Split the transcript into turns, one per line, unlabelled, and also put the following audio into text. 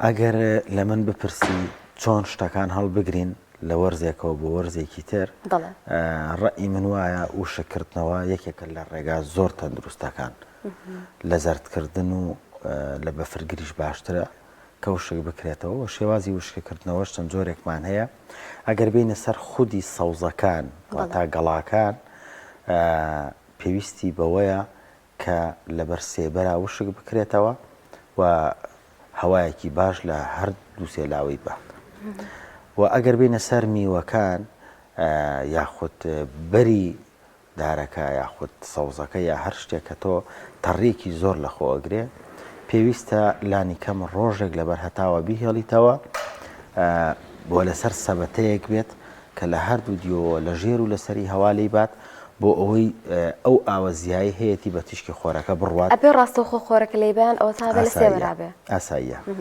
ئەگەر لە من بپرسی چۆن شتەکان هەڵبگرین لە وەرزێکەوە بۆ وەرزێکی تر ڕەئی من وایە وشکردنەوە یەکێکە لە ڕێگا زۆر تەندروستەکان لە زەردکردن و لە بەفرگریش باشترە کە وشک بکرێتەوە و شێوازی وشکردنەوەش چەند جۆرێکمان هەیە ئەگەر بینە سەر خودی سەوزەکان تا گەڵاکان پێویستی بەوەیە کە لەبەر سێبەرا وشک بکرێتەوە و هەوایەکی باش لە هەردوو سێلاوەی بە و ئەگەر بینە سەر میوەکان یاخود بەری دارەکە یاخود سەوزەکە یا هەر شتێک کە تۆ تەڕێکی زۆر لەخۆئەگرێ پێویستە لانی کەم ڕۆژێک لەبەر هەتاوە بیهێڵیتەوە بۆ لەسەر سەبەتەیەک بێت کە لە هەردوو دیەوە لە ژێر و لەسەری هەوا لێی بات بۆ ئەوەی ئەو ئاوەزیایی هەیەی بە تیشکی خۆرەکە بڕوات
ئەبێ ڕاستەوخۆ خۆرەکە لێبیان ئەوە تا بە لە سێبەرا بێ
ئاساییە.